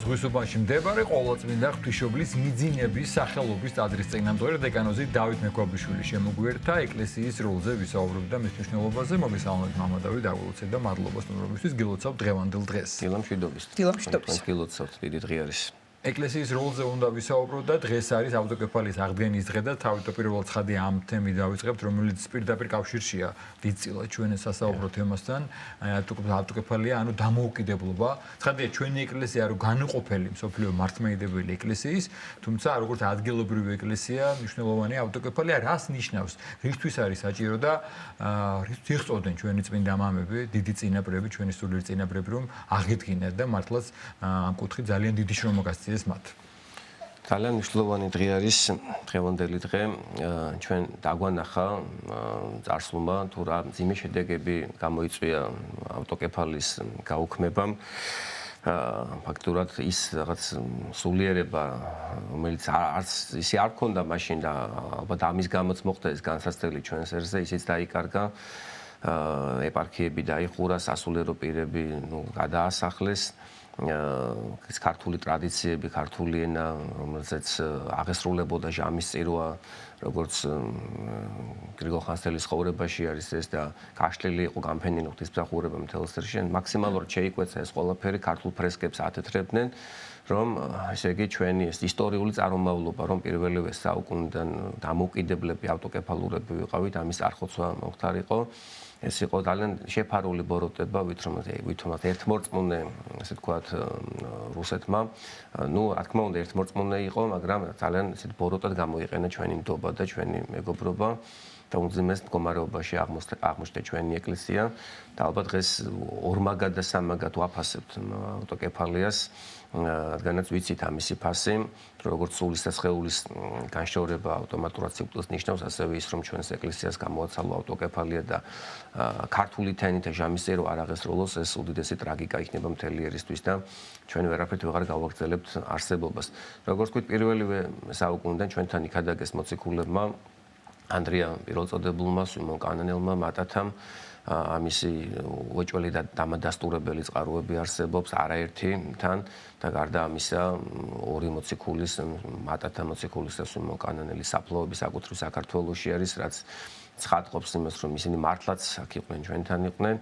ზღვისუბანში მდებარე ყოვლადწმინდა ღვთისმშობლის მიძინების სახელობის ტაძრის წინამძღვარი დეკანოზი დავით მექვაბიშვილი შემოგვიერთა ეკლესიის როლზე ვისაუბრებდა მის მნიშვნელობაზე. მოგესალმებით მამა დავით, დაგულოცეთ და მადლობა სტუმრობისთვის. გილოცავთ დღევანდელ დღეს. დილამშვიდობის. გილოცავთ, დიდი დღე არის. ეკლესიის როლზე უნდა ვისაუბროთ და დღეს არის ავტოკეფალიის აღდგენის დღე და თავდაპირველად ცხადი ამ თემით დავიწყებთ, რომელიც პირდაპირ კავშირშია დიდწილად ჩვენ სასაუბრო თემასთან. ავტოკეფალია, ანუ დამოუკიდებლობა. ცხადია, ჩვენი ეკლესია რო განუყოფელი მსოფლიო მართლმადიდებელი ეკლესიის, თუმცა როგორც ადგილობრივი ეკლესია, მნიშვნელოვანი ავტოკეფალია რას ნიშნავს? რისთვის არის საჭირო და რისთვის იხწოდენ ჩვენი წმინდა მამები, დიდი წინაპრები, ჩვენი სულიერი წინაპრები, რომ აღედგინათ და მართლაც ამ კუთხით ძალიან დიდი შრომა გასწიეს. ძალიან მნიშვნელოვანი დღე არის დღევანდელი დღე. ჩვენ დაგვანახა წარსულმა თუ რა მძიმე შედეგები გამოიწვია ავტოკეფალიის გაუქმებამ. ფაქტურად ის რაღაც სულიერება, რომელიც არც ისე არ ქონდა მაშინ და ალბათ ამის გამოც მოხდა ეს განსაცდელი ჩვენს ერზე, ისიც დაიკარგა. ეპარქიები დაიხურა, სასულიერო პირები გადაასახლეს. ეს ქართული ტრადიციები, ქართული ენა, რომელზეც აღესრულებოდა ჟამის წირვა, როგორც გრიგოლ ხანძთელის ხოვრებაში არის ეს და გაშლილი იყო გამფენილი ღვთისმსახურება მთელს ერში. მაქსიმალურად შეიკვეცა ეს ყველაფერი, ქართულ ფრესკებს ათეთრებდნენ, რომ ესე იგი ჩვენი ეს ისტორიული წარმომავლობა, რომ პირველივე საუკუნიდან დამოუკიდებლები ავტოკეფალურები ვიყავით, ამის არხოცვა მოხდარიყო. ეს იყო ძალიან შეფარული ბოროტება, ვითომაც ერთმორწმუნე, ასე ვთქვათ, რუსეთმა. რა თქმა უნდა, ერთმორწმუნე იყო, მაგრამ ძალიან ესეთ ბოროტად გამოიყენა ჩვენი ნდობა და ჩვენი მეგობრობა და უმძიმეს მდგომარეობაში აღმოჩნდა ჩვენი ეკლესია და ალბათ დღეს ორმაგად და სამაგად ვაფასებთ ავტოკეფალიას. რადგანაც ვიცით ამისი ფასი, როგორც სულის და სხეულის განშორება ავტომატურად სიკვდილს ნიშნავს, ასევე ის რომ ჩვენს ეკლესიას გამოაცალო ავტოკეფალია და ქართული თემით და ჟამის წერო არ აღესრულოს, ეს უდიდესი ტრაგიკა იქნება მთელი ერისთვის და ჩვენ ვერაფრით ვეღარ გავაგრძელებთ არსებობას. როგორც ვთქვით, პირველივე საუკუნიდან ჩვენთან იქადაგეს მოციქულებმა ანდრია პირველწოდებულმა, სვიმონ კანანელმა, მატათამ ამისი უეჭველი და დამადასტურებელი წყაროები არსებობს არაერთი თან და გარდა ამისა ორი მოციქულის, მატათა მოციქულის და სვიმონ კანანელის საფლავების აკუთრი საქართველოში არის, რაც ცხადყოფს იმას, რომ ისინი მართლაც აქ იყვნენ, ჩვენთან იყვნენ.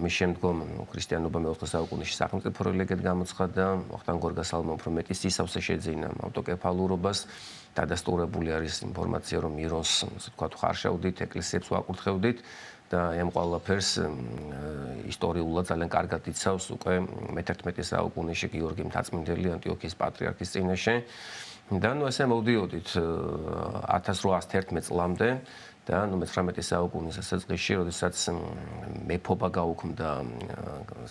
მის შემდგომ ქრისტიანობა მე-4 საუკუნეში სახელმწიფო რელიგიად გამოცხადდა, ვახტანგ გორგასალმა უფრო მეტი სისავსე შეძინა ავტოკეფალურობას. დადასტურებული არის ინფორმაცია, რომ მირონს, ასე ვთქვათ, ხარშავდით, ეკლესიებს ვაკურთხევდით და ამ ყველაფერს ისტორიულად ძალიან კარგად იცავს უკვე მე-11 საუკუნეში გიორგი მთაწმინდელი ანტიოქიის პატრიარქის წინაშე. და ესე მოვდიოდით 1811 წლამდე და მე-19 საუკუნის დასაწყისში, როდესაც მეფობა გაუქმდა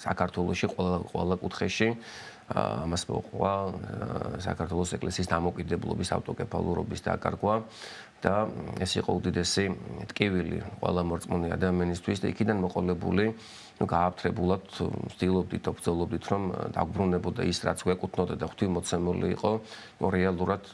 საქართველოში ყველა კუთხეში, ამას მოყვა საქართველოს ეკლესიის დამოუკიდებლობის ავტოკეფალურობის დაკარგვა და ეს იყო უდიდესი ტკივილი ყველა მორწმუნე ადამიანისთვის და იქიდან მოყოლებული გააფთრებულად ვცდილობდით, ბრძოლობდით, რომ დაგბრუნებოდა ის, რაც გვეკუთვნოდა და ღვთისმოცემული იყო, რეალურად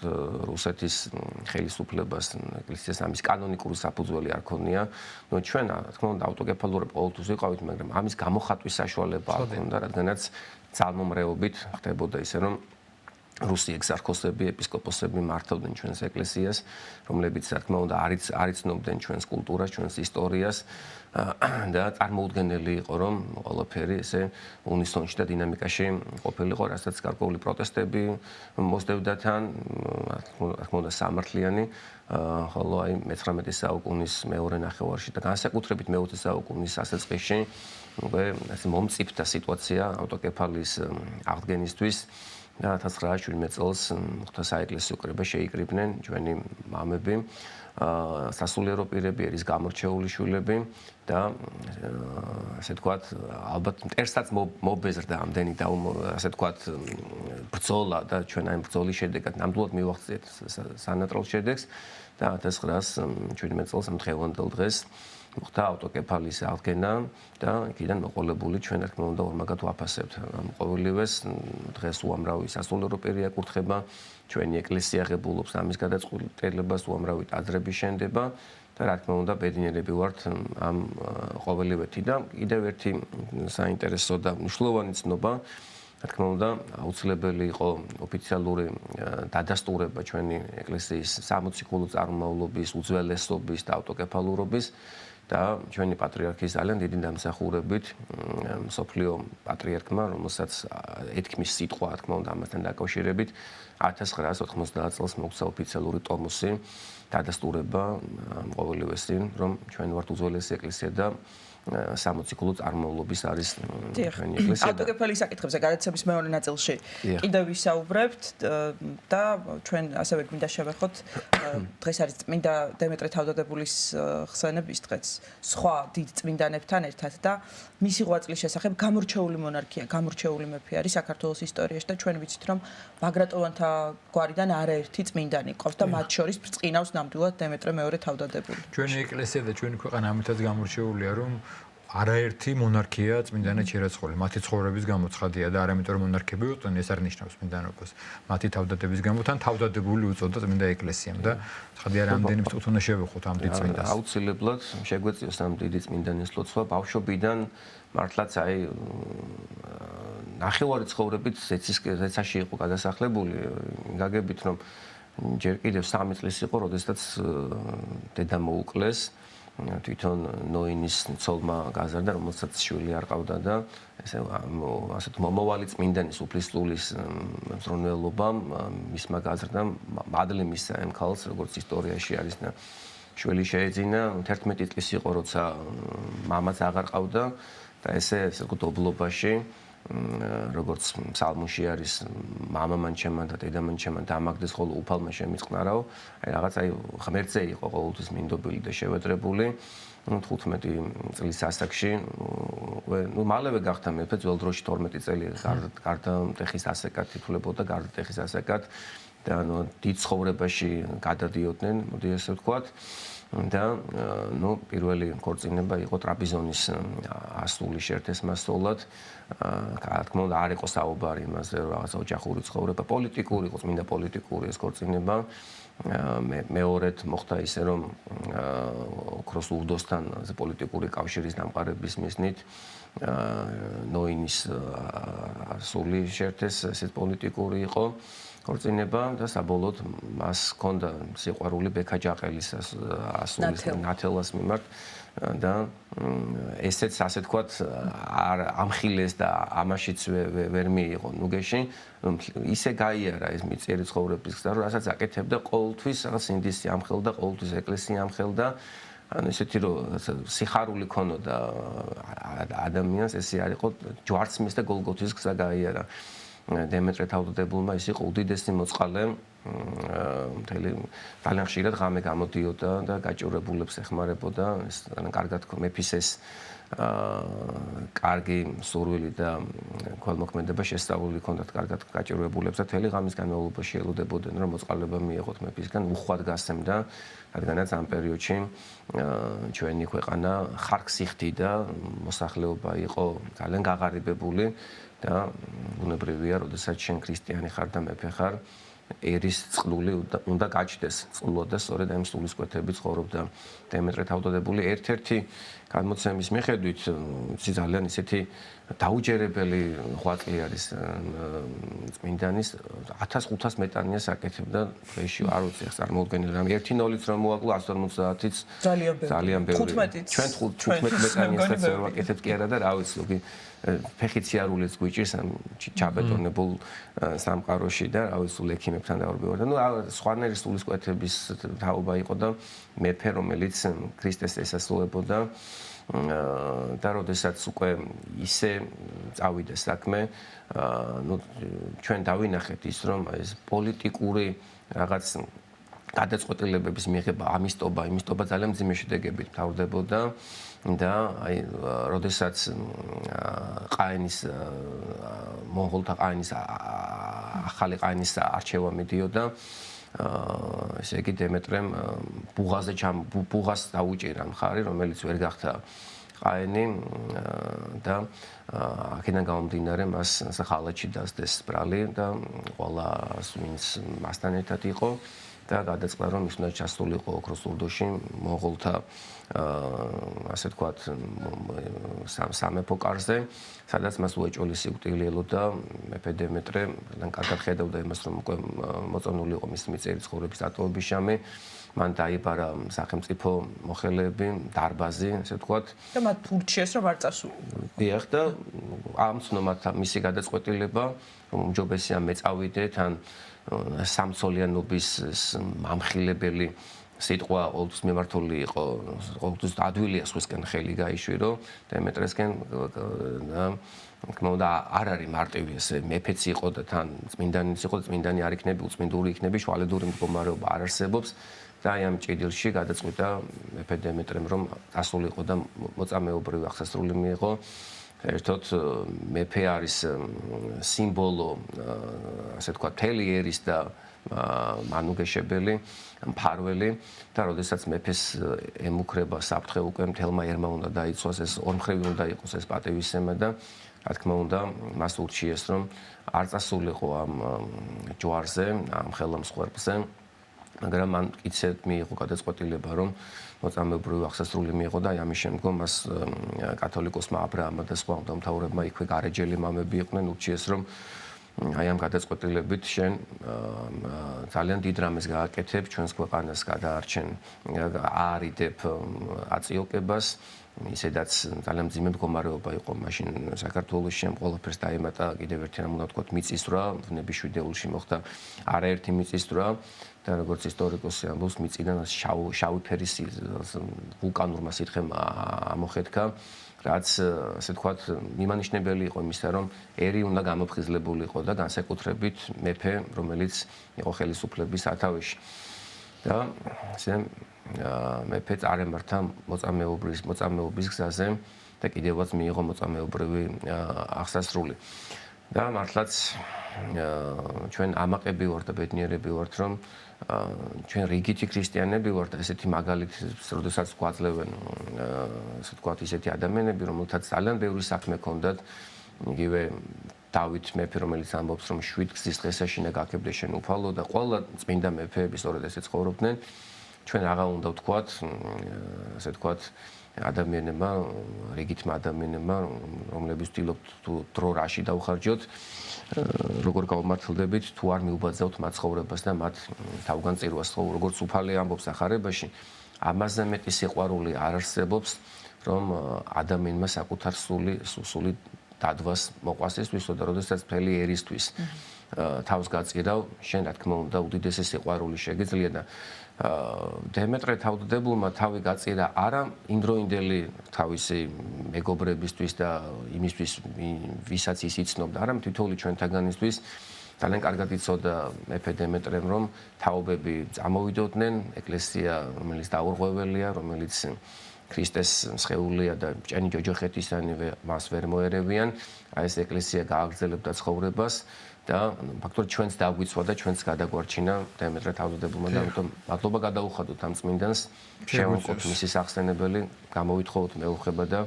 რუსეთის ხელისუფლებას, ეკლესიას ამის კანონიკური საფუძველი არ ქონია. ჩვენ, რა თქმა უნდა, ავტოკეფალურები ყოველთვის ვიყავით, მაგრამ ამის გამოხატვის საშუალება არ ქონდა, რადგანაც ძალმომრეობით ხდებოდა ისე, რომ რუსი ეგზარქოსები, ეპისკოპოსები მართავდნენ ჩვენს ეკლესიას, რომლებიც, რა თქმა უნდა, არ იცნობდნენ ჩვენს კულტურას, ჩვენს ისტორიას და წარმოუდგენელი იყო, რომ ყველაფერი ესე უნისონში და დინამიკაში ყოფილიყო, რასაც გარკვეული პროტესტები მოსდევდა თან, რა თქმა უნდა, სამართლიანი, ხოლო აი მე-19 საუკუნის მეორე ნახევარში და განსაკუთრებით მე-20 საუკუნის დასაწყისში უკვე ესე მომწიფდა სიტუაცია ავტოკეფალიის აღდგენისთვის. და 1917 წელს ღვთის საეკლესიო კრება შეიკრიბნენ ჩვენი მამები, სასულიერო პირები, ერის გამორჩეული შვილები და ასე ვთქვათ, ალბათ მტერსაც მობეზრდა ამდენი და ასე ვთქვათ, ბრძოლა და ჩვენ ამ ბრძოლის შედეგად ნამდვილად მივახციეთ სანატრალ შედეგს და 1917 წელს ამ დღევანდელ დღეს მოხდა ავტოკეფალიის აღდგენა და იქიდან მოყოლებული ჩვენ რა თქმა უნდა ორმაგად ვაფასებთ. ყოველივეს დღეს უამრავი სასულიერო პირი აკურთხება, ჩვენი ეკლესია ღებულობს ამის გადაწყვეტილებას, უამრავი ტაძრები შენდება და რა თქმა უნდა ბედნიერები ვართ ამ ყოველივეთი და კიდევ ერთი საინტერესო და მნიშვნელოვანი ცნობა რა თქმა უნდა, აუცილებელი იყო ოფიციალური დადასტურება ჩვენი ეკლესიის სამოციქულო წარმომავლობის, უძველესობის და ავტოკეფალურობის და ჩვენი პატრიარქის ძალიან დიდი დამსახურებით მსოფლიო პატრიარქმა, რომელსაც ეთქმის სიტყვა, რა თქმა უნდა, ამასთან დაკავშირებით 1990 წელს მოგვცა ოფიციალური ტომოსი დადასტურება ყოველივეს წინ, რომ ჩვენ ვართ უძველესი ეკლესია და სამოციქულო წარმომავლობის არის ჩვენი ეკლესია. ავტოკეფალის საკითხებზე გადაცემის მეორე ნაწილში კიდევ ვისაუბრებთ და ჩვენ ასევე გვინდა შევეხოთ დღეს არის წმინდა დემეტრე თავდადებულის ხსენების დღეც სხვა დიდ წმინდანებთან ერთად და მისი ღვაწლის შესახებ გამორჩეული მონარქია, გამორჩეული მეფე არის საქართველოს ისტორიაში და ჩვენ ვიცით რომ ბაგრატონთა გვარიდან არაერთი წმინდანი ყავს და მათ შორის ბრწყინავს ნამდვილად დემეტრე მეორე თავდადებული. ჩვენი ეკლესია და ჩვენი ქვეყანა ამითაც გამორჩეულია რომ არაერთი მონარქია წმინდანად შერაცხული. მათი ცხოვრების გამოცხადია და არა იმიტომ რომ მონარქები იყვნენ, ეს არ ნიშნავს წმინდანობას. მათი თავდადების გამო თან თავდადებული უწოდა წმინდა ეკლესიამ და ცხადია რამდენი წუთი უნდა შევეხოთ ამ დიდ წმინდანს. აუცილებლად შეგვეციოს ამ დიდი წმინდანის ლოცვა ბავშვობიდან მართლაც აი ნახევარი ცხოვრებით ზეცაში იყო გადასახლებული. გაგებით რომ ჯერ კიდევ 3 წლის იყო, როდესაც დედა მოუკლეს. თვითონ ნოინის ცოლმა გაზარდა, რომელსაც შვილი არ ყავდა და ასეთ მომავალი წმინდანის უფლისწულის მზრუნველობამ მისმა გაზარდა მადლი მისცა ამ ქალს, როგორც ისტორიაში არის და შვილი შეეძინა. 11 წლის იყო, როცა მამაც აღარ ყავდა და ესე გდობლობაში როგორც ფსალმუში არის მამამან ჩემან და დედამან ჩემან დამაგდეს ხოლო უფალმა შემიწყნარაო აი რაღაც აი ღმერთზე იყო ყოველთვის მინდობილი და შევედრებული 15 წლის ასაკში მალევე გახდა მეფე ძველ დროში 12 წელი გარდა ტეხის ასაკად თითულებოდა გარდა ტეხის ასაკად და დიდ ცხოვრებაში გადადიოდნენ მოდი ესე ვთქვათ და პირველი ქორწინება იყო ტრაპიზონის ასული შეერთესმასწავლად რა თქმა უნდა არ იყო საუბარი იმაზე რომ რაღაცა ოჯახური ცხოვრება პოლიტიკური იყო წმინდა პოლიტიკური ეს ქორწინება მეორედ მოხდა ისე რომ ოქროს ურდოსთან პოლიტიკური კავშირის დამყარების მიზნით ნოინის ასული შეერთეს ესეთ პოლიტიკური იყო ქორწინება და საბოლოოდ მას ჰქონდა სიყვარული ბექა ჯაყელის ასულის ნათელას მიმართ და ესეც ასე თქვათ არ ამხილეს და ამაშიც ვერ მიიღო ნუგეში ისე გაიარა ეს მიწიერი ცხოვრების გზა რომ რასაც აკეთებდა ყოველთვის რაღაც ინდისი ამხელდა ყოველთვის ეკლესია ამხელდა ანუ ესეთი რომ სიხარული ქონოდა ადამიანს ესე არ იყო ჯვარცმის და გოლგოთის გზა გაიარა დემეტრე თავდადებულმა ის იყო უდიდესი მოწყალე მთელი ძალიან ხშირად ღამე გამოდიოდა და გაჭირებულებს ეხმარებოდა ეს კარგად მეფის ეს კარგი სურვილი და ქველმოქმედება შესწავლილი ჰქონდათ კარგად გაჭირებულებს და მთელი ღამის განმავლობაში ელოდებოდნენ რომ მოწყალება მიეღოთ მეფისგან უხვად გასცემდა რადგანაც ამ პერიოდში ჩვენი ქვეყანა ხარკს იხდიდა მოსახლეობა იყო ძალიან გაღარიბებული და უნებრივია, როდესაც შენ ქრისტიანი ხარ და მეფე ხარ, ერის წყლული უნდა გაჩნდეს, წყლულად და სწორედ ამ სულისკვეთებით ცხოვრობდა დემეტრე თავდადებული. ერთ-ერთი გადმოცემის მიხედვით, ძალიან ისეთი დაუჯერებელი ღვაწლი არის წმინდანის 1500 მეტანიას აკეთებდა დღეში, არ ვიცი, איך წარმოუდგენელი რამე 1-0-ით რომ მოაკლო 150-ით ძალიან ბევრი. ჩვენ 15 მეტანიასაც ვერ ვაკეთებთ კი არა და რა ვიცი, იგი ფეხიციარულიც გვიჭირს ამ ჩაბეტონებულ სამყაროში და რა ვიცი ლექიმებთან დავრბევარ და სხვანაირი სულისკვეთების თაობა იყო და მეფე რომელიც ქრისტეს ესასრულებოდა და როდესაც უკვე ისე წავიდა საქმე ჩვენ დავინახეთ ის რომ ეს პოლიტიკური რაღაც გადაწყვეტილებების მიღება ამისტობა ძალიან მძიმე შედეგებით მთავრდებოდა და აი როდესაც ყაენის მონღოლთა ყაენის ახალი ყაენის არჩევა მიდიოდა ესე იგი დემეტრემ ბუღას დაუჭირა მხარი რომელიც ვერ გახდა ყაენი და აქედან გამომდინარე მას ხალათში დასდეს ბრალი და ყველა ვინც მასთან ერთად იყო და გადაწყდა რომ ის უნდა ჩასულიყო ოქროს ლურდოში მონღოლთა ასე ვთქვათ სამეფო კარზე, სადაც მას უეჭველი სიკვდილი ელოდა მეფე დემეტრე, ძალიან კარგად ხედავდა იმას რომ უკვე მოწონული იყო მისი მიწიერი ცხოვრების დატოვების ჟამი. მან დაიბარა სახელმწიფო მოხელეები, დარბაზი, ასე ვთქვათ. და მათ ურჩიეს რომ არ წასულიყო. დიახ და ამცნო მათ მისი გადაწყვეტილება, რომ უმჯობესია მეწავიდე თან სამცოლიანობის მამხილებელი სიტყვა ყოველთვის მიმართული იყო, ყოველთვის ადვილია სხვისკენ ხელი გაიშვირო დემეტრესკენ და თქმა უნდა არ არის მარტივი ესე მეფეც იყო და თან წმინდანიც იყო და წმინდანი არ იქნები, უწმინდური იქნები, შვალედური მდგომარეობა არ არსებობს და აი ამ ჭიდილში გადაწყვიტა მეფე დემეტრემ რომ დასულიყო და მოწამეობრივი აღსასრული მიიღო. ერთოდ მეფე არის სიმბოლო, ასე ვთქვათ, მთელი ერის და მანუგეშებელი, მფარველი და როდესაც მეფეს ემუქრება საფრთხე უკვე მთელმა ერმა უნდა დაიცვას, ეს ორმხრივი უნდა იყოს ეს პატივისცემა და რა თქმა უნდა მას ურჩიეს რომ არ წასულიყო ამ ჯვარზე, ამ ხელმსხვერპლზე, მაგრამ მან კიდევ მიიღო გადაწყვეტილება რომ მოწამეობრივი აღსასრული მიიღო და ამის შემდგომ მას კათოლიკოსმა აბრაამმა და სხვა მთავრებმა იქვე გარეჯელი მამები იყვნენ, ურჩიეს რომ აი ამ გადაწყვეტილებით შენ ძალიან დიდ რამეს გააკეთებ, ჩვენს ქვეყანას გადაარჩენ, აარიდებ აწიოკებას, ისედაც ძალიან მძიმე მდგომარეობა იყო მაშინ საქართველოში, ამ ყველაფერს დაემატა კიდევ ერთი რამ უნდა ვთქვათ მიწისძვრა, ვნების შვიდეულში მოხდა არაერთი მიწისძვრა და როგორც ისტორიკოსი ამბობს, მიწიდან შავი ფერის ვულკანურმა სითხემ ამოხეთქა, რაც ასე ვთქვათ მიმანიშნებელი იყო იმისა, რომ ერი უნდა გამოფხიზლებულიყო და განსაკუთრებით მეფე, რომელიც იყო ხელისუფლების სათავეში. და ესე მეფე წარემართა მოწამეობის გზაზე და კიდევაც მიიღო მოწამეობრივი აღსასრული. და მართლაც ჩვენ ამაყები ვართ და ბედნიერები ვართ, რომ ჩვენ რიგითი ქრისტიანები ვართ და ესეთი მაგალითს, როდესაც გვაძლევენ ასე ვთქვათ ისეთი ადამიანები, რომელთაც ძალიან ბევრი საქმე ჰქონდათ, იგივე დავით მეფე, რომელიც ამბობს, რომ 7 გზის დღესაშინა გაქებდე შენ უფალო და ყველა წმინდა მეფეები სწორედ ესე ცხოვრობდნენ. ჩვენ აღარ უნდა ვთქვათ, ასე ვთქვათ, ადამიანებმა, რიგითმა ადამიანებმა, რომლებიც ვთილობთ თუ დრო რაში დავხარჯოთ, როგორ გავმართლდებით, თუ არ მიუბაძავთ მათ ცხოვრებას და მათ თავგანწირვას, როგორც უფალი ამბობს ახარებაში, ამაზე მეტი სიყვარული არ არსებობს, რომ ადამიანმა საკუთარ სული დადვას მოყვას ისვისო და როდესაც მთელი ერისთვის თავს გაწირავ, შენ რა თქმა უნდა უდიდესი სიყვარული შეგიძლია და დემეტრე თავდადებულმა თავი გაწირა არა იმდროინდელი თავისი მეგობრებისთვის და იმისთვის ვისაც ის იცნობდა, არამედ თითოეული ჩვენთაგანისთვის ძალიან კარგად იცოდა მეფე დემეტრემ რომ თაობები წამოვიდოდნენ, ეკლესია რომელიც დაურღვეველია, რომელიც ქრისტეს მსხეულია და ჭენი ჯოჯოხეთისანივე მას ვერ მოერევიან, აი ეს ეკლესია გააგრძელებდა ცხოვრებას და ფაქტობრივად ჩვენც დაგვიცვა და ჩვენც გადაგვარჩინა დემეტრე თავდადებულმა და ამიტომ მადლობა გადაუხადოთ ამ წმინდანს, შევამკობთ მისი სახსენებელი, გამოვითხოვოთ მეუღება და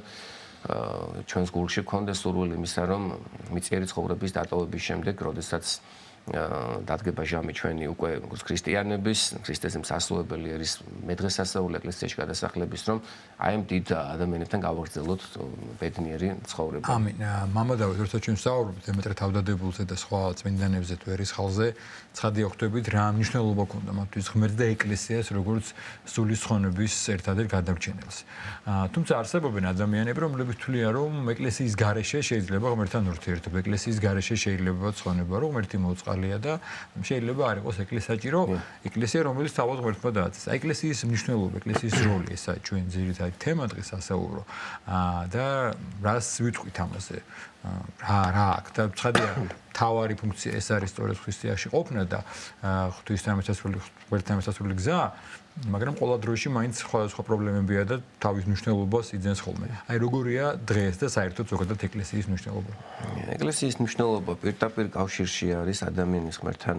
ჩვენს გულში გქონდეს სურვილი იმისა, რომ მიწიერი ცხოვრების დატოვების შემდეგ, როდესაც დადგება ჟამი ჩვენი უკვე ქრისტიანების, ქრისტეს მსასუებელი ერის მედღესასწაული ეკლესიაში გადასახლების, რომ აი ამ დიდ ადამიანებთან გავაგრძელოთ ბედნიერი ცხოვრება. ამინ. მამა დავით, როცა ჩვენ ვსაუბრობთ დემეტრე თავდადებულზე და სხვა წმინდანებზე თუ ერის ხალზე, ცხადია ხვდებით რა მნიშვნელობა ჰქონდა მათთვის ღმერთს და ეკლესიას, როგორც სულის ხონების ერთადერთ გადამჩენელს. თუმცა არსებობენ ადამიანები, რომლებიც თვლიან, რომ ეკლესიის გარეშე შეიძლება ღმერთთან ურთიერთობა, ეკლესიის გარეშე შეიძლება ცხონება, რომ ღმერთი მოუწყალია და შეიძლება არ იყოს ეკლესიაჭირო, ეკლესია რომელიც თავად ღმერთმა დააწეს. ეკლესიის მნიშვნელობა, ეკლესიის როლი, ესა ჩვენ ძირითადი თემა დღეს ასაუბრო. და რას ვიტყვით ამაზე? რა აქვს და ცხადია თავარი ფუნქცია ეს არის სწორედ ქრისტიანში ყოფნა და ღვთისთან მისასვლელი გზა, მაგრამ ყველა დროში მაინც სხვადასხვა პრობლემებია და თავის მნიშვნელობას იძენს ხოლმე. აი როგორია დღეს და საერთოდ ზოგადად ეკლესიის მნიშვნელობა? ეკლესიის მნიშვნელობა პირდაპირ კავშირში არის ადამიანის ღმერთთან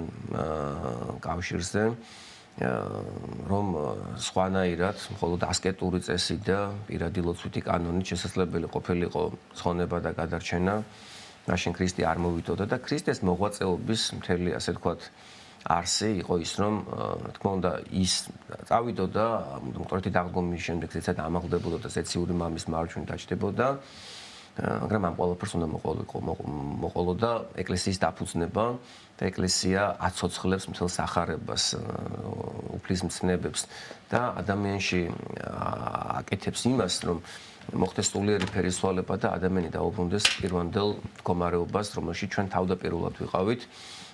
კავშირზე, რომ სხვანაირად მხოლოდ ასკეტური წესი და პირადი ლოცვითი კანონით შესაძლებელი ყოფილიყო ცხონება და გადარჩენა, მაშინ ქრისტე არ მოვიდოდა და ქრისტეს მოღვაწეობის მთელი ასე ვთქვათ არსი იყო ის, რომ თქმა უნდა ის წავიდოდა მკვეთრი დაღდგომის შემდეგ ზეცად ამაღლდებოდა და ზეციური მამის მარჯვნივ დაჭდებოდა, მაგრამ ამ ყველაფერს უნდა მოყოლოდა ეკლესიის დაფუძნება და ეკლესია აცოცხლებს მთელ სახარებას, უფლის მცნებებს და ადამიანში აკეთებს იმას, რომ მოხდეს სულიერი ფერისცვალება და ადამიანი დაუბრუნდეს პირვანდელ მდგომარეობას, რომელშიც ჩვენ თავდაპირველად ვიყავით.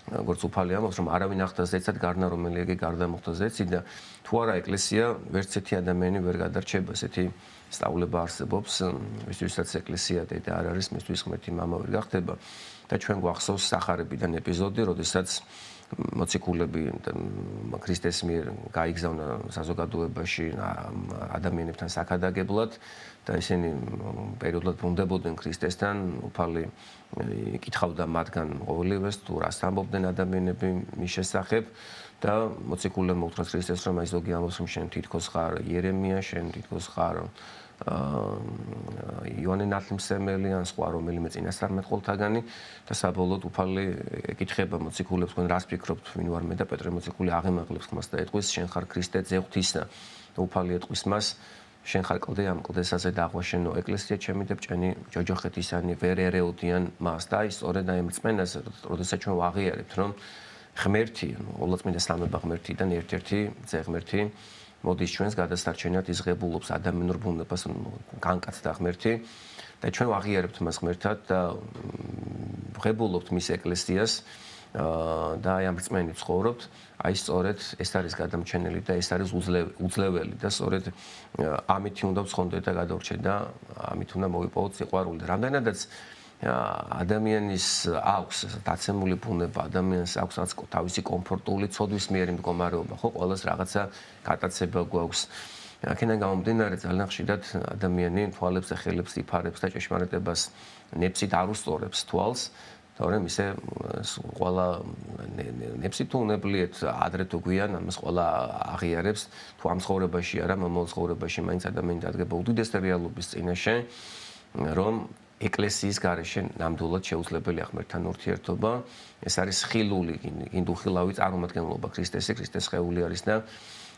როგორც უფალი ამბობს, რომ არავინ ახდა ზეცად გარნა, რომელი იგი გარდა მოხდა ზეცი და თუ არა ეკლესია ვერც ერთი ადამიანი ვერ გადარჩება, ესეთი სწავლება არსებობს, ვისთვისაც ეკლესია დედა არ არის, მისთვის ღმერთი მამა ვერ გახდება და ჩვენ გვახსოვს სახარებიდან ეპიზოდი, როდესაც მოციქულები ქრისტეს მიერ გაიგზავნა საზოგადოებაში ადამიანებთან საქადაგებლად და ისინი პერიოდულად ბრუნდებოდნენ ქრისტესთან, უფალი იკითხავდა მათგან ყოველივეს, თუ რას ამბობდნენ ადამიანები მის შესახებ და მოციქულებმა უთხრეს ქრისტეს, რომ აი ზოგი ამბობს, რომ შენ თითქოს ხარ იერემია, შენ თითქოს ხარ იოანე ნათლისმცემელი ან სხვა რომელიმე წინასწარმეტყველთაგანი და საბოლოოდ უფალი ეკითხება მოციქულებს, თქვენ რას ფიქრობთ, ვინ ვარ მე და პეტრე მოციქული აღემაღლებს ხმას და ეტყვის, შენ ხარ ქრისტე ძე ღვთისა და უფალი ეტყვის მას, შენ ხარ კლდე ამ კლდესაზე დააღვაშენო ეკლესია ჩემი და ბჭენი ჯოჯოხეთ ისანი ვერ ერეოდიან მას და ის სწორედ აი მწმენას, როდესაც ჩვენ ვაღიარებთ, რომ ღმერთი, ყოვლადწმინდა სამება ღმერთიდან ერთ-ერთი ძე ღმერთი მოდის ჩვენს გადასარჩენად, იზღებულობს ადამიანურ ბუნებას, განკაცდა ღმერთი და ჩვენ ვაღიარებთ მას ღმერთად და ვღებულობთ მის ეკლესიას და აი ამ რწმენით ცხოვრობთ. აი სწორედ ეს არის გადამჩენელი და ეს არის უძლეველი და სწორედ ამით უნდა ვცხონდეთ და გადავრჩეთ და ამით უნდა მოვიპოვოთ სიყვარული. რამდენადაც ადამიანის აქვს დაცემული ბუნება, ადამიანს აქვს თავისი კომფორტული ცოდვის მიერი მდგომარეობა, ხო, ყველას რაღაცა გატაცება გვაქვს. აქედან გამომდინარე ძალიან ხშირად ადამიანი თვალებს და ხელებს იფარებს და ჭეშმარიტებას ნებსით არ უსწორებს თვალს, თორემ ისე ყველა ნებსით თუ უნებლიეთ ადრე თუ გვიან ამას ყველა აღიარებს, თუ ამ ცხოვრებაში არა, მომავალ ცხოვრებაში მაინც ადამიანი დადგება უდიდესი რეალობის წინაშე, რომ ეკლესიის გარეშე ნამდვილად შეუძლებელია ღმერთთან ურთიერთობა. ეს არის ხილული, ინდუხილავი წარმომადგენლობა ქრისტეს სხეული არის და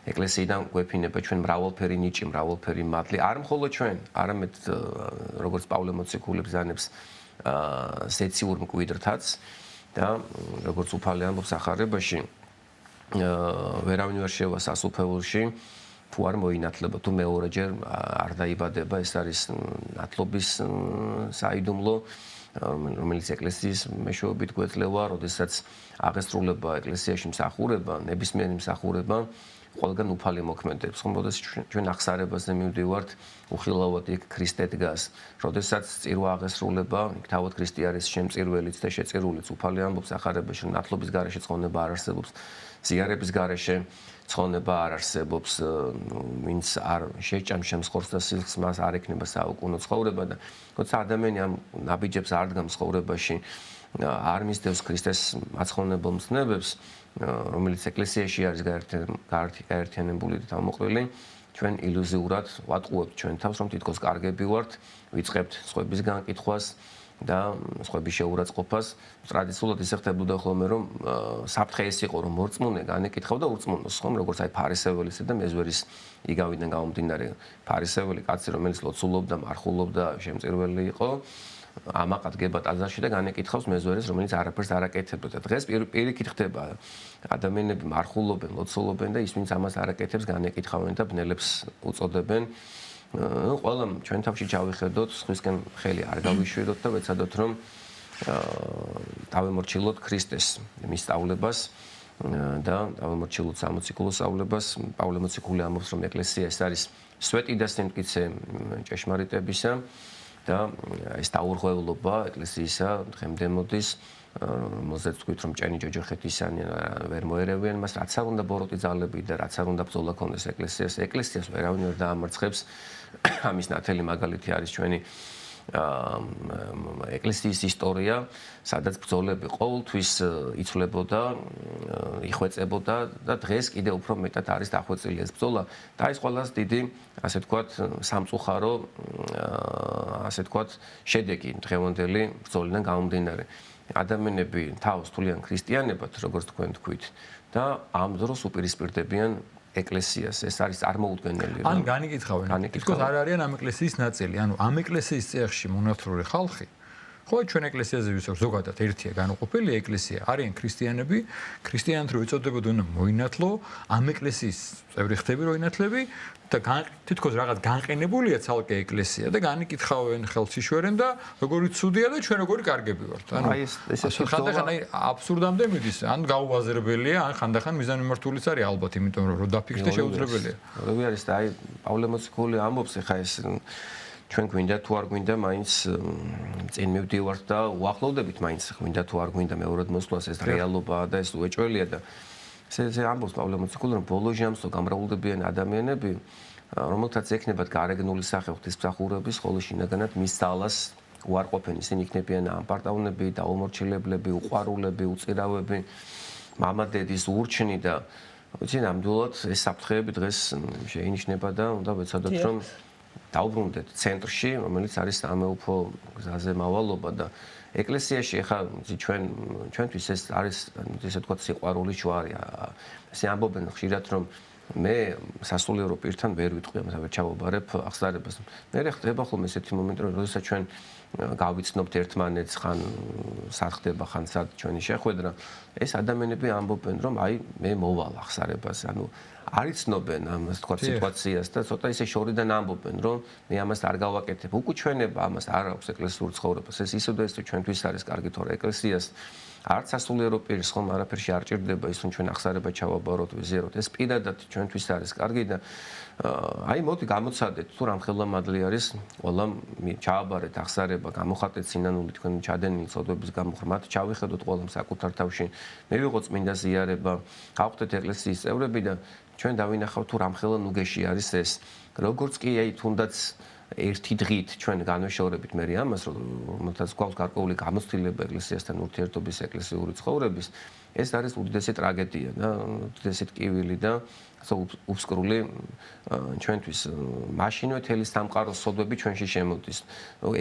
ეკლესიიდან გვეფინება ჩვენ მრავალფერი ნიჭი, მრავალფერი მადლი, არ მხოლოდ ჩვენ, არამედ როგორც პავლე მოციქული ბრძანებს ზეციურ მკვიდრთაც და როგორც უფალი ამბობს სახარებაში, ვერავინ ვერ შევა სასუფეველში თუ არ მოინათლება, თუ მეორეჯერ არ დაიბადება, ეს არის ნათლობის საიდუმლო, რომელიც ეკლესიის მეშვეობით გვეძლევა, როდესაც აღესრულება ეკლესიაში მსახურება, ნებისმიერი მსახურება ყველგან უფალი მოქმედებს. ხომ როდესაც ჩვენ აღსარებაზე მივდივართ, უხილავად იქ ქრისტე დგას. როდესაც წირვა აღესრულება, იქ თავად ქრისტე არის შემწირველიც და შეწირულიც. უფალი ამბობს სახარებაში, რომ ნათლობის გარეშე ცხონება არ არსებობს, ზიარების გარეშე ცხონება არ არსებობს, ვინც არ შეჭამს შემსხორს და სისხლს, მას არ ექნება საუკუნო ცხოვრება და როცა ადამიანი ამ ნაბიჯებს არ დგამს ცხოვრებაში, არ მისდევს ქრისტეს მაცხოვნებელ მცნებებს, რომელიც ეკლესიაში არის გაერთიანებული და თავმოყრილი, ჩვენ ილუზიურად ვატყუებთ ჩვენ თავს, რომ თითქოს კარგები ვართ, ვიწყებთ სხვების განკითხვას და სხვების შეურაცხყოფას. ტრადიციულად ისე ხდებოდა ხოლმე, რომ საფრთხე ის იყო, რომ მორწმუნე განეკითხავ და ურწმუნოს, ხომ, როგორც აი ფარისეველისა და მეზვერის იგავიდან გამომდინარე. ფარისეველი კაცი, რომელიც ლოცულობდა, მარხულობდა, შემწირველი იყო, ამაყად გება ტაძარში და განეკითხავს მეზვერეს, რომელიც არაფერს არ აკეთებდა. და დღეს პირიქით ხდება, ადამიანები მარხულობენ, ლოცულობენ და ის, ვინც ამას არ აკეთებს, განეკითხავენ და ბნელებს უწოდებენ. ყველამ ჩვენ თავში ჩავიხედოთ, სხვისკენ ხელი არ გავიშვიროთ და ვეცადოთ, რომ დავემორჩილოთ ქრისტეს მის სწავლებას და დავემორჩილოთ სამოციქულო სწავლებას. პავლე მოციქული ამბობს, რომ ეკლესია ეს არის სვეტი და სიმტკიცე ჭეშმარიტებისა და ეს დაურღვევლობა ეკლესიისა დღემდე მოდის, რომელზეც თქვით, რომ ჭენი ჯოჯოხეთ ისანი ვერ მოერევიან მას, რაც არ უნდა ბოროტი ძალები და რაც არ უნდა ბრძოლა ქონდეს ეკლესიას. ეკლესიას ვერავინ ვერ დაამარცხებს. ამის ნათელი მაგალითი არის ჩვენი ეკლესიის ისტორია, სადაც ბრძოლები ყოველთვის იცვლებოდა, იხვეწებოდა და დღეს კიდევ უფრო მეტად არის დახვეწილი ეს ბრძოლა და ეს ყველას დიდი, ასე ვთქვათ, სამწუხარო, ასე ვთქვათ, შედეგი დღევანდელი ბრძოლიდან გამომდინარე. ადამიანები თავს თვლიან ქრისტიანებად, როგორც თქვენ თქვით და ამ დროს უპირისპირდებიან ეკლესიას. ეს არის წარმოუდგენელი. ან განიკითხავენ. თითქოს არ არიან ამ ეკლესიის ნაწილი. ანუ ამ ეკლესიის წეღში მონათლული ხალხი ხო ჩვენ ეკლესიაზე ვისაუბრობთ ზოგადად ერთია განუყოფელი ეკლესია არიან ქრისტიანები ქრისტიანთ რო ეწოდებოდნენ მოინათლო ამ ეკლესიის წევრი ხდები რო ინათლები და თითქოს რაღაც განყენებულია ცალკე ეკლესია და განიკითხავენ ხელშიშვერენ და როგორი ცუდია და ჩვენ როგორი კარგები ვართ ანუ ესე ხანდახან აი აბსურდამდე მიდის ან გაუაზრებელია ან ხანდახან მიზანმიმართულიც არის ალბათ იმიტომ რომ დაფიქრდე შეუძლებელია როგორი არის და აი პავლე მოციქული ამბობს ეხა ეს ჩვენ გვინდა თუ არ გვინდა მაინც წინ მივდივართ და უახლოვდებით მაინც გვინდა თუ არ გვინდა მეორად მოსვლას ეს რეალობაა და ეს უეჭველია და ესე ამბობს პავლე მოციქული რომ ბოლო ჟამსო გამრავლდებიან ადამიანები რომელთაც ექნებათ გარეგნული სახე ღვთისმსახურების ხოლო შინაგანად მის ძალას უარყოფენ ისინი იქნებიან ამპარტავნები დაუმორჩილებლები უყვარულები უწირავები მამადედის ურჩნი და ვიცი ნამდვილად ეს საფრთხეები დღეს შეინიშნება და უნდა ვეცადოთ რომ დაუბრუნდეთ ცენტრში, რომელიც არის სამეუფო გზაზე მავალობა და ეკლესიაში ხა ჩვენთვის ეს არის ესე ვთქვათ სიყვარულის ჯვარია. ესე ამბობენ ხშირად რომ მე სასულიერო პირთან ვერ ვიტყვი ამას ვერ ჩავაბარებ აღსარებას. მე ხდება ხოლმე ესეთი მომენტი რომ როდესაც ჩვენ გავიცნობთ ერთმანეთს ხან სად ხდება ხან სად ჩვენი შეხვედრა ეს ადამიანები ამბობენ რომ აი მე მოვალ აღსარებას ანუ არიცნობენ ამას თქვა სიტუაციას და ცოტა ისე შორიდან ამბობენ რომ მე ამას არ გავაკეთებ უკუჩვენება ამას არ აქვს ეკლესიურ ცხოვრებას ეს ისევ და ისევ ჩვენთვის არის კარგი თორე ეკლესიას არც სასულიერო პირს ხომ არაფერში არ ჭირდება ის რომ ჩვენ აღსარება ჩავაბაროთ ვიზიაროთ ეს პირადად ჩვენთვის არის კარგი და აი მოდი გამოცადეთ თუ რამ ხელმადლი არის ყველამ ჩააბარეთ აღსარება გამოხატეთ სინანული თქვენ ჩადენილი წოდების გამოხრმათ ჩავიხედოთ ყველამ საკუთარ თავში მე ვიყო წმინდა ზიარება გავხდეთ ეკლესიის წევრები და ჩვენ დავინახავთ თუ რამ ხელმოგეში არის ეს როგორც კი აი თუნდაც ერთი დღით ჩვენ განვეშორებით მე ამას რომელთაც გვაქვს გარკვეული გამოცდილება ეკლესიასთან ურთიერთობის ეკლესიური ცხოვრების ეს არის უდიდესი ტრაგედია და უდიდესი ტკივილი და უბსკრული ჩვენთვის მაშინვე თელი სამყაროს სოდვები ჩვენში შემოდის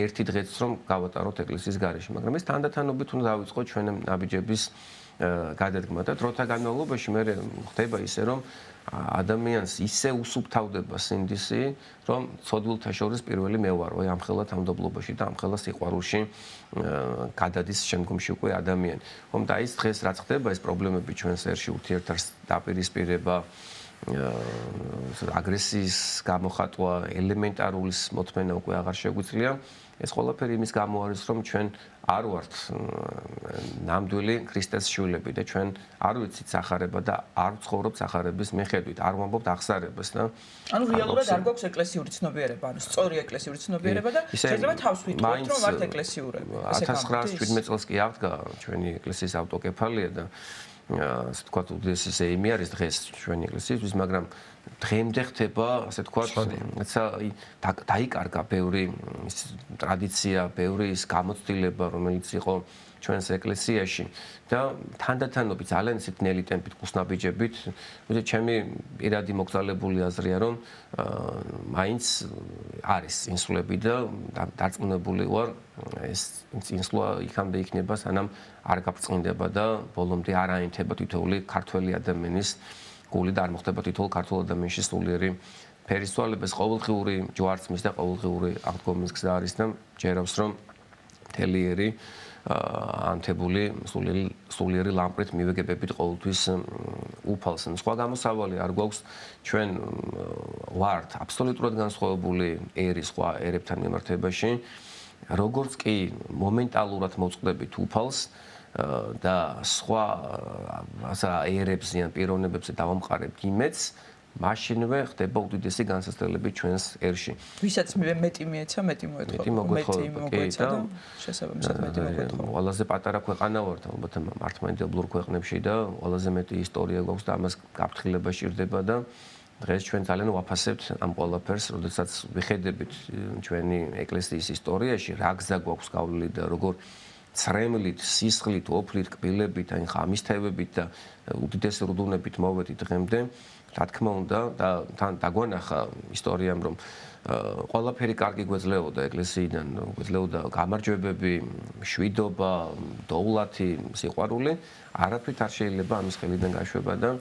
ერთი დღეც რომ გავატაროთ ეკლესიის გარეშე მაგრამ ეს თანდათანობით უნდა დავიწყოთ ჩვენ ნაბიჯების გადადგმა და დროთა განმავლობაში მე ხდება ისე რომ ადამიანს ისე უსუფთავდება სინდისი რომ ცოდვილთა შორის პირველი მე ვარ აი ამხელა თავმდაბლობაში და ამხელა სიყვარულში გადადის შემდგომში უკვე ადამიანი ხომ და ის დღეს რაც ხდება ეს პრობლემები ჩვენს ერში ურთიერთობას დაპირისპირება აგრესიის გამოხატვა ელემენტარულის მოთმენა უკვე აღარ შეგვიძლია ეს ყველაფერი იმის გამო არის რომ ჩვენ არ ვართ ნამდვილი ქრისტეს შვილები და ჩვენ არ ვიცით სახარება და არ ვცხოვრობთ სახარების მიხედვით არ ვამბობთ აღსარებას და ანუ რეალურად არ გვაქვს ეკლესიური ცნობიერება ანუ სწორი ეკლესიური ცნობიერება და შეიძლება თავს ვიტყვით რომ ვართ ეკლესიურები 1917 წელს კი აღდგა ჩვენი ეკლესიის ავტოკეფალია და ასე თქვათ უდიდესი ზეიმი არის დღეს ჩვენი ეკლესიისთვის მაგრამ დღემდე ხდება ასე თქვათ დაიკარგა ბევრი ტრადიცია ბევრი ის გამოცდილება რომელიც იყო ჩვენს ეკლესიაში და თანდათანობით ძალიან სიტნელი ტემპით კუსნაბიჯებით ვიდრე ჩემი პირადი მოგზაურებული აზრია რომ მაინც არის ინსულები და დარწმუნებული ვარ ეს ინსულა იქამდე იქნება სანამ არ გაფრწყინდება და ბოლომდე არ აინთება თითოეული ქართველი ადამიანის გული და არ მოხდება თითოეულ ქართულ ადამიანში სულიერი ფერისცვალების ყოველდღიური ჯვარცმის და ყოველდღიური აღდგომის გზა არის და ჯერავს რომ თელიერი ანთებული სულიერი ლამპრით მივეგებებით ყოველთვის უფალს სხვა გამოსავალი არ გვაქვს ჩვენ ვართ აბსოლუტურად განსხვავებული ერი სხვა ერებთან მიმართებაში როგორც კი მომენტალურად მოწყდებით უფალს და სხვა ასა ერებს ან პიროვნებებს დავამყარებთ იმედს მაშინვე ხდება უდიდესი განსაცდელები ჩვენს ერში. ვისაც მეტი მიეცა, მეტი მოეცოდა და შესაბამისად მეტი მოგვეთხოვა. ყველაზე პატარა ქვეყანა ვართ ალბათ მართლმადიდებლურ ქვეყნებში და ყველაზე მეტი ისტორია გვაქვს და ამას გაფრთხილება სჭირდება და დღეს ჩვენ ძალიან ვაფასებთ ამ ყველაფერს, როდესაც ვიხედებით ჩვენი ეკლესიის ისტორიაში, რა გზა გვაქვს გავლილი და როგორ ცრემლით, სისხლით, ოფლით, კბილებით, აი ღამისთევებით და უდიდესი რუდუნებით მოვედი დღემდე. რა თქმა უნდა და თან დაგვანახა ისტორიამ რომ ყველაფერი კარგი გვეძლეოდა ეკლესიიდან, გვეძლეოდა გამარჯვებები, მშვიდობა, დოვლათი, სიყვარული, არაფრით არ შეიძლება ამის ხელიდან გაშვება და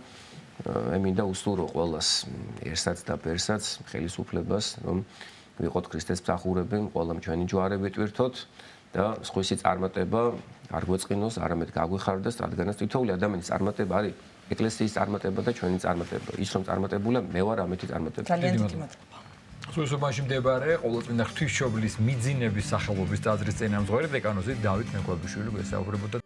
მე მინდა უსტურო ყველას, ერთსაც და ბერსაც, ხელისუფლებას, რომ ვიყოთ ქრისტეს მსახურები, ყველამ ჩვენი ჯვარები ტვირთოთ და სხვისი წარმატება არ გვეწყინოს, არამედ გაგვიხარდეს, რადგანაც თითოეული ადამიანის წარმატება არის ეკლესიის წარმატება და ჩვენი წარმატება. ის რომ წარმატებულა, მე ვარ ამეთი წარმატება. ძალიან დიდი მადლობა. სულსუბანში მდებარე ყოველწმინდა ღვთისმშობლის მიძინების სახელობის ტაძრის წინამძღვარი დეკანოზი დავით მეკვებიშვილი გვესაუბრებოდა.